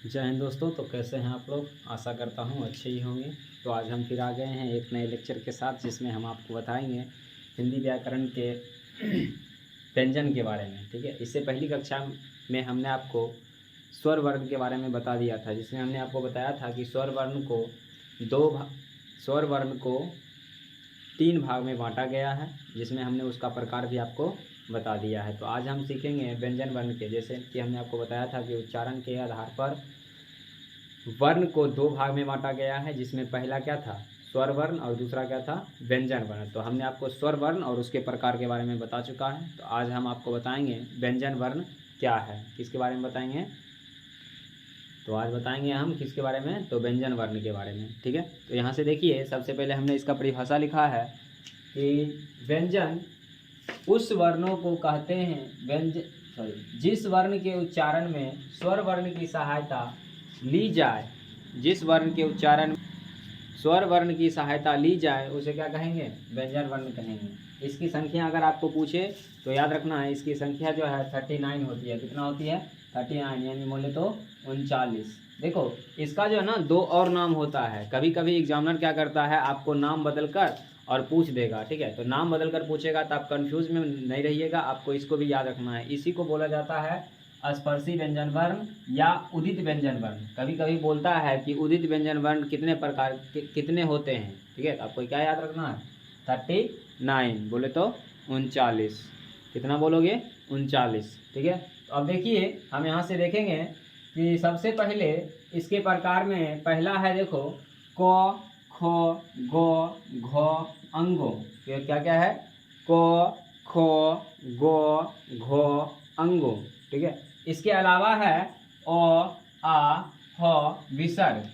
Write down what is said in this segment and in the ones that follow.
जय हिंद दोस्तों। तो कैसे हैं आप लोग? आशा करता हूँ अच्छे ही होंगे। तो आज हम फिर आ गए हैं एक नए लेक्चर के साथ, जिसमें हम आपको बताएंगे हिंदी व्याकरण के व्यंजन के बारे में। ठीक है, इससे पहली कक्षा में हमने आपको स्वर वर्ण के बारे में बता दिया था, जिसमें हमने आपको बताया था कि स्वर वर्ण को 3 भाग में बांटा गया है, जिसमें हमने उसका प्रकार भी आपको बता दिया है। तो आज हम सीखेंगे व्यंजन वर्ण के। जैसे कि हमने आपको बताया था कि उच्चारण के आधार पर वर्ण को 2 भाग में बांटा गया है, जिसमें पहला क्या था, स्वर वर्ण, और दूसरा क्या था, व्यंजन वर्ण। तो हमने आपको स्वर वर्ण और उसके प्रकार के बारे में बता चुका है। तो आज हम आपको बताएंगे व्यंजन वर्ण क्या है। किसके बारे में बताएंगे? तो आज बताएंगे हम किसके बारे में, तो व्यंजन वर्ण के बारे में। ठीक है, तो यहाँ से देखिए, सबसे पहले हमने इसका परिभाषा लिखा है कि व्यंजन उस वर्णों को कहते हैं जिस वर्ण के उच्चारण में स्वर वर्ण की सहायता ली जाए, जिस वर्ण के उच्चारण स्वर वर्ण की सहायता ली जाए उसे क्या कहेंगे, व्यंजन वर्ण कहेंगे। इसकी संख्या अगर आपको पूछे तो याद रखना है, इसकी संख्या जो है 39 होती है। कितना होती है? 39, यानी बोले तो 39। देखो, इसका जो है ना 2 और नाम होता है। कभी कभी एग्जामिनर क्या करता है, आपको नाम बदल कर और पूछ देगा। ठीक है, तो नाम बदल कर पूछेगा तो आप कंफ्यूज में नहीं रहिएगा, आपको इसको भी याद रखना है। इसी को बोला जाता है स्पर्शी व्यंजन वर्ण या उदित व्यंजन वर्ण। कभी कभी बोलता है कि उदित व्यंजन वर्ण कितने होते हैं। ठीक है, तो आपको क्या याद रखना है, 39, बोले तो 39। कितना बोलोगे? 39। ठीक है, तो अब देखिए, हम यहाँ से देखेंगे कि सबसे पहले इसके प्रकार में पहला है, देखो, क ख ग घ अंगो। क्या क्या है? क ख ग घ अंगो। ठीक है, इसके अलावा है अ आ ह विसर्ग।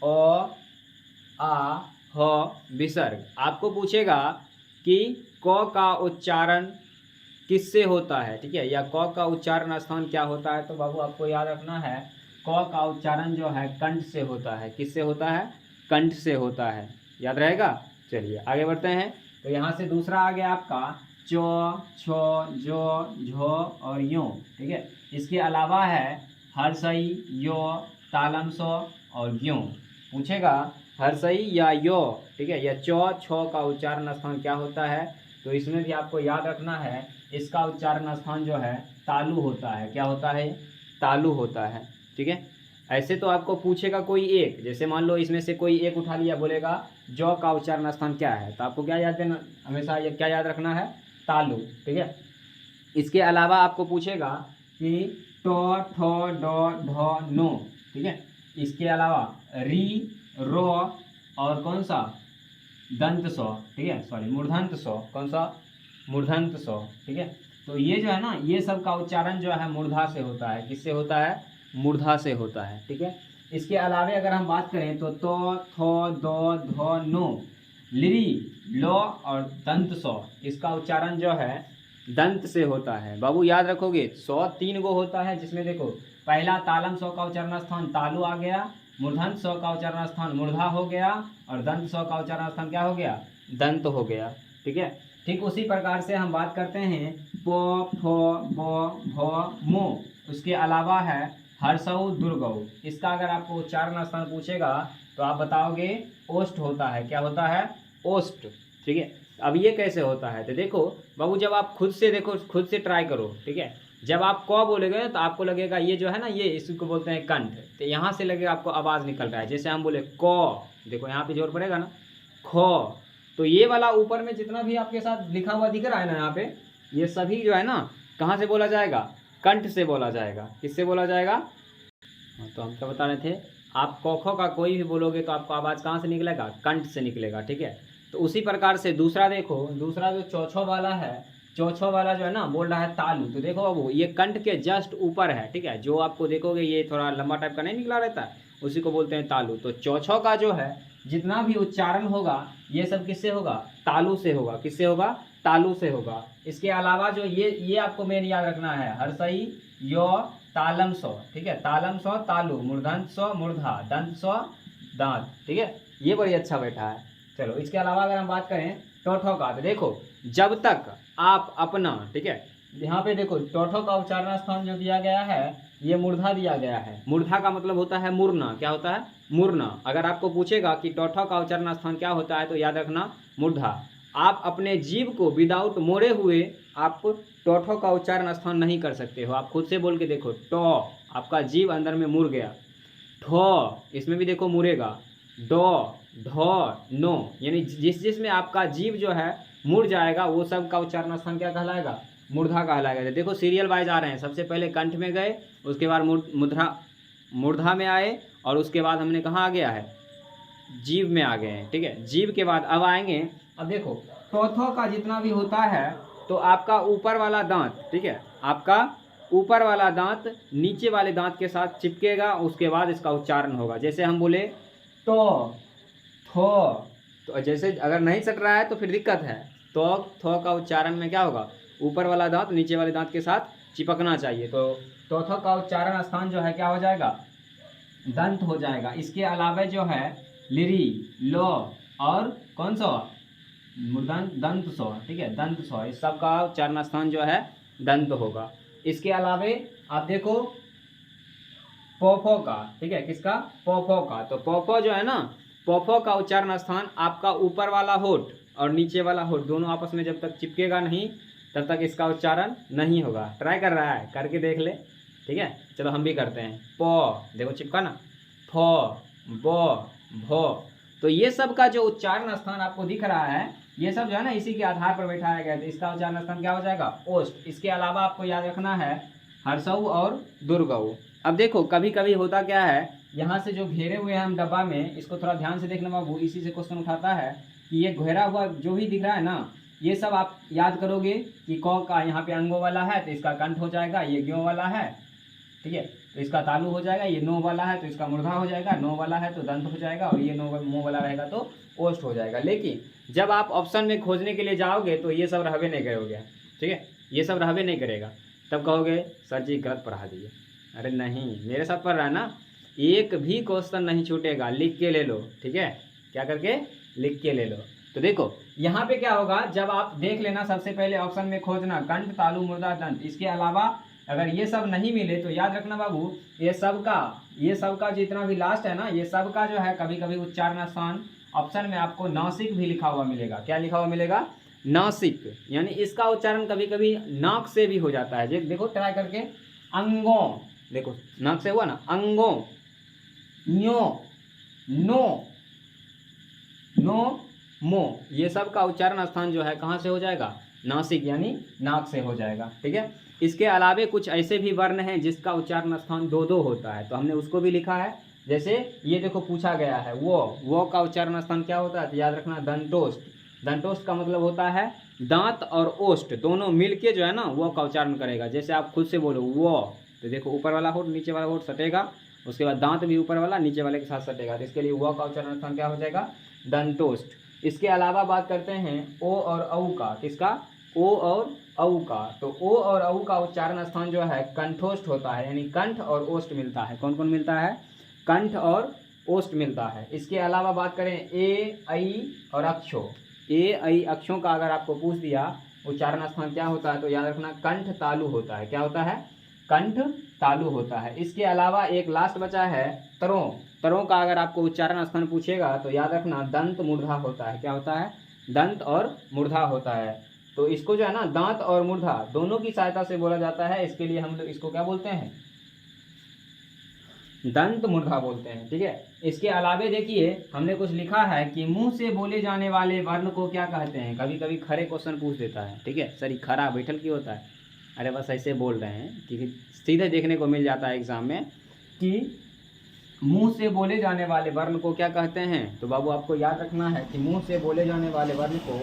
अ आ ह विसर्ग। आपको पूछेगा कि क का उच्चारण किससे होता है, ठीक है, या क का उच्चारण स्थान क्या होता है। तो बाबू आपको याद रखना है, क का उच्चारण जो है कंठ से होता है। किससे होता है? कंठ से होता है। याद रहेगा। चलिए आगे बढ़ते हैं। तो यहाँ से दूसरा आ गया आपका चो, छो, जो, झो और यो। ठीक है, इसके अलावा है हर्षई, यो, तालम सो और यो। पूछेगा हर्षई या यो, ठीक है, या चौ छो का उच्चारण स्थान क्या होता है। तो इसमें भी आपको याद रखना है, इसका उच्चारण स्थान जो है तालु होता है। क्या होता है? तालु होता है। ठीक है, ऐसे तो आपको पूछेगा कोई एक, जैसे मान लो इसमें से कोई एक उठा लिया, बोलेगा जौ का उच्चारण स्थान क्या है, तो आपको क्या याद देना, हमेशा ये क्या याद रखना है, तालु। ठीक है, इसके अलावा आपको पूछेगा कि टो, ठो, डो, ढो, नो। ठीक है, इसके अलावा री, रो और कौन सा, दंत सौ। ठीक है, सॉरी, मूर्धंत सौ। कौन सा? मूर्धंत सौ। ठीक है, तो ये जो है ना, ये सब का उच्चारण जो है मूर्धा से होता है। किससे होता है? मूर्धा से होता है। ठीक है, इसके अलावे अगर हम बात करें तो थो, दो, धो, नो, लिरी, लो और दंत सौ, इसका उच्चारण जो है दंत से होता है। बाबू याद रखोगे, 100 3 गो होता है, जिसमें देखो पहला तालम सौ का उच्चारण स्थान तालु आ गया, मूर्धन्त सौ का उच्चारण स्थान मूर्धा हो गया, और दंत सौ का उच्चारण स्थान क्या हो गया, दंत हो गया। ठीक है, ठीक उसी प्रकार से हम बात करते हैं पो, फो, बो, भो, मो। उसके अलावा है हर्षऊ, दुर्गऊ। इसका अगर आपको उच्चारण स्थान पूछेगा तो आप बताओगे ओष्ठ होता है। क्या होता है? ओष्ठ। ठीक है, अब ये कैसे होता है, तो देखो बाबू, जब आप खुद से देखो, खुद से ट्राई करो। ठीक है, जब आप क बोलेगे तो आपको लगेगा ये जो है ना, ये इसको बोलते हैं कंठ। तो यहाँ से लगेगा आपको आवाज़ निकल रहा है। जैसे हम बोले क, देखो यहाँ पे जोर पड़ेगा ना, ख, तो ये वाला ऊपर में जितना भी आपके साथ लिखा हुआ दिख रहा है ना यहाँ पे, ये सभी जो है ना, कहाँ से बोला जाएगा? कंठ से बोला जाएगा। किससे बोला जाएगा? तो हम क्या बता रहे थे, आप क ख का कोई भी बोलोगे तो आपको आवाज़ कहाँ से निकलेगा? कंठ से निकलेगा। ठीक है, तो उसी प्रकार से दूसरा देखो, दूसरा जो चौछो वाला है, चौछो वाला जो है ना, बोल रहा है तालु। तो देखो बाबू, ये कंठ के जस्ट ऊपर है। ठीक है, जो आपको देखोगे ये थोड़ा लंबा टाइप का नहीं निकला रहता है, उसी को बोलते हैं तालु। तो चौछो का जो है जितना भी उच्चारण होगा, ये सब किससे होगा? तालु से होगा। किससे होगा? तालु से होगा। इसके अलावा जो ये आपको मेन याद रखना है, हर्षई, यो, तालम सौ। ठीक है, तालम सौ तालु, मूर्धन्त सौ मूर्धा, दंत सौ दांत। ठीक है, ये बड़ी अच्छा बैठा है। चलो, इसके अलावा अगर हम बात करें टोठो का, तो देखो जब तक आप अपना, ठीक है, यहाँ पे देखो टोठो का उच्चारण स्थान जो दिया गया है ये मूर्धा दिया गया है। मूर्धा का मतलब होता है मुड़ना। क्या होता है? मुड़ना। अगर आपको पूछेगा कि टौठा का उच्चारण स्थान क्या होता है तो याद रखना मूर्धा। आप अपने जीव को विदाउट मोड़े हुए आप टौठों का उच्चारण स्थान नहीं कर सकते हो। आप खुद से बोल के देखो, टौ, आपका जीव अंदर में मुड़ गया। ठो, इसमें भी देखो मुड़ेगा। डो, ढो, नो, यानी जिसमें आपका जीव जो है मुड़ जाएगा वो सब का उच्चारण स्थान क्या कहलाएगा? मूर्धा कहलाएगा। देखो सीरियल वाइज आ रहे हैं। सबसे पहले कंठ में गए, उसके बाद मूर्धा में आए, और उसके बाद हमने कहाँ आ गया है? जीव में आ गए हैं। ठीक है, जीव के बाद अब आएंगे। अब देखो टौथो का जितना भी होता है तो आपका ऊपर वाला दांत, ठीक है, आपका ऊपर वाला दांत नीचे वाले दांत के साथ चिपकेगा, उसके बाद इसका उच्चारण होगा। जैसे हम बोले तो, थो, तो जैसे अगर नहीं सट रहा है तो फिर दिक्कत है। तो थो का उच्चारण में क्या होगा? ऊपर वाला दांत नीचे वाले दांत के साथ चिपकना चाहिए। तो टौथो का उच्चारण स्थान जो है क्या हो जाएगा? दंत हो जाएगा। इसके अलावा जो है लिरी, लो और कौन सा? दंत सौ, ठीक है, दंत सौ, इस सब का उच्चारण स्थान जो है दंत होगा। इसके अलावे आप देखो पोफो का, ठीक है, किसका? पोफो का। तो पोफो जो है ना, पोफो का उच्चारण स्थान आपका ऊपर वाला होठ और नीचे वाला होठ दोनों आपस में जब तक चिपकेगा नहीं तब तक इसका उच्चारण नहीं होगा। ट्राई कर रहा है, करके देख ले। ठीक है, चलो हम भी करते हैं। पो, देखो चिपका ना, फो, बो, भो। तो ये सब का जो उच्चारण स्थान आपको दिख रहा है, ये सब जो है ना इसी के आधार पर बैठाया गया है। तो इसका उच्चारण स्थान क्या हो जाएगा? ओष्ठ। इसके अलावा आपको याद रखना है हर्षऊ और दुर्गऊ। अब देखो कभी कभी होता क्या है, यहाँ से जो घेरे हुए हैं हम डब्बा में, इसको थोड़ा ध्यान से देखना बाबू, इसी से क्वेश्चन उठाता है कि ये घेरा हुआ जो भी दिख रहा है ना, ये सब आप याद करोगे कि क का यहाँ पे अंगों वाला है तो इसका कंठ हो जाएगा, ये ग्यों वाला है, ठीक है, तो इसका तालु हो जाएगा। ये नो वाला है तो इसका मूर्धा हो जाएगा, नो वाला है तो दंत हो जाएगा, और ये नो मुँह वाला रहेगा तो ओष्ठ हो जाएगा। लेकिन जब आप ऑप्शन में खोजने के लिए जाओगे तो ये सब रहबे नहीं करोगे, ठीक है, ये सब रहबे नहीं करेगा। तब कहोगे सर जी गलत पढ़ा दिए। अरे नहीं, मेरे साथ पढ़ रहा है ना, एक भी क्वेश्चन नहीं छूटेगा, लिख के ले लो। ठीक है, क्या करके? लिख के ले लो। तो देखो यहाँ पे क्या होगा, जब आप देख लेना, सबसे पहले ऑप्शन में खोजना कंठ, तालु, मूर्धा, दंत। इसके अलावा अगर ये सब नहीं मिले तो याद रखना बाबू, ये सब का जितना भी लास्ट है ना, ये सब का जो है कभी कभी उच्चारण स्थान ऑप्शन में आपको नासिक भी लिखा हुआ मिलेगा। क्या लिखा हुआ मिलेगा? नासिक। यानी इसका उच्चारण कभी कभी नाक से भी हो जाता है। देखो ट्राई करके, अंगों, देखो नाक से हुआ ना, अंगों, न्यो, नो, नो, मो, ये सब का उच्चारण स्थान जो है कहाँ से हो जाएगा? नासिक, यानी नाक से हो जाएगा। ठीक है, इसके अलावे कुछ ऐसे भी वर्ण हैं जिसका उच्चारण स्थान दो दो होता है, तो हमने उसको भी लिखा है। जैसे ये देखो पूछा गया है वो का उच्चारण स्थान क्या होता है? तो याद रखना दंतोष्ठ। दंतोष्ठ का मतलब होता है दांत और ओष्ठ दोनों मिलके जो है ना वो का उच्चारण करेगा। जैसे आप खुद से बोलो वो, तो देखो ऊपर वाला होठ नीचे वाला होठ सटेगा, उसके बाद दांत भी ऊपर वाला नीचे वाले के साथ सटेगा, तो इसके लिए वो का उच्चारण स्थान क्या हो जाएगा? दंतोष्ठ। इसके अलावा बात करते हैं ओ और औ का। किसका? ओ और औ का। तो ओ और औ का उच्चारण स्थान जो है कंठोष्ठ होता है, यानी कंठ और ओष्ठ मिलता है। कौन कौन मिलता है? कंठ और ओष्ठ मिलता है। इसके अलावा बात करें ए, ऐ और अक्षो। ए, ऐ, अक्षों का अगर आपको पूछ दिया उच्चारण स्थान क्या होता है तो याद रखना कंठ तालु होता है। क्या होता है? कंठ तालु होता है। इसके अलावा एक लास्ट बचा है तरों। तरों का अगर आपको उच्चारण स्थान पूछेगा तो याद रखना दंत मूर्धा होता है। क्या होता है? दंत और मूर्धा होता है। तो इसको जो है ना दांत और मूर्धा दोनों की सहायता से बोला जाता है। इसके लिए हम लोग इसको क्या बोलते हैं? दंत मूर्धा बोलते हैं। ठीक है, इसके अलावे देखिए हमने कुछ लिखा है कि मुंह से बोले जाने वाले वर्ण को क्या कहते हैं। कभी कभी खरे क्वेश्चन पूछ देता है। ठीक है, सर खरा बैठल क्यों होता है? अरे बस ऐसे बोल रहे हैं कि सीधे देखने को मिल जाता है एग्जाम में कि मुंह से बोले जाने वाले वर्ण को क्या कहते हैं। तो बाबू आपको याद रखना है कि मुंह से बोले जाने वाले वर्ण को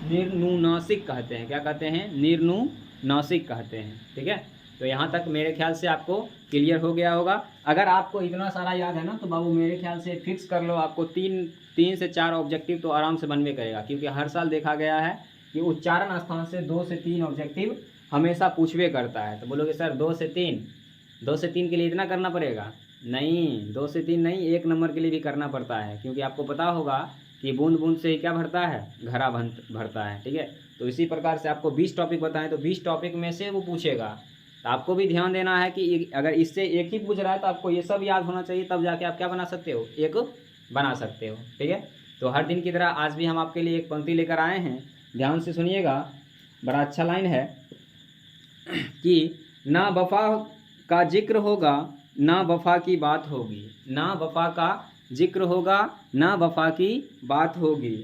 निर्नुनासिक कहते हैं। क्या कहते हैं? निर्नुनासिक कहते हैं। ठीक है, तो यहाँ तक मेरे ख्याल से आपको क्लियर हो गया होगा। अगर आपको इतना सारा याद है ना तो बाबू मेरे ख्याल से फिक्स कर लो, आपको तीन से चार ऑब्जेक्टिव तो आराम से बनवे करेगा, क्योंकि हर साल देखा गया है कि उच्चारण स्थान से 2 से 3 ऑब्जेक्टिव हमेशा पूछवे करता है। तो बोलोगे सर 2 से 3 के लिए इतना करना पड़ेगा? नहीं, 2 से 3 नहीं, 1 नंबर के लिए भी करना पड़ता है, क्योंकि आपको पता होगा कि बूंद बूंद से ही क्या भरता है? घड़ा भरता है। ठीक है, तो इसी प्रकार से आपको 20 टॉपिक बताएं तो 20 टॉपिक में से वो पूछेगा तो आपको भी ध्यान देना है कि अगर इससे एक ही पूछ रहा है तो आपको ये सब याद होना चाहिए, तब जाके आप क्या बना सकते हो, एक बना सकते हो। ठीक है, तो हर दिन की तरह आज भी हम आपके लिए एक पंक्ति लेकर आए हैं, ध्यान से सुनिएगा, बड़ा अच्छा लाइन है कि ना वफा का जिक्र होगा ना वफा की बात होगी, ना वफा का जिक्र होगा ना वफा की बात होगी,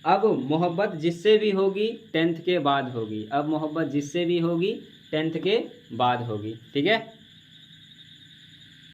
अब मोहब्बत जिससे भी होगी 10th के बाद होगी, अब मोहब्बत जिससे भी होगी 10th के बाद होगी। ठीक है।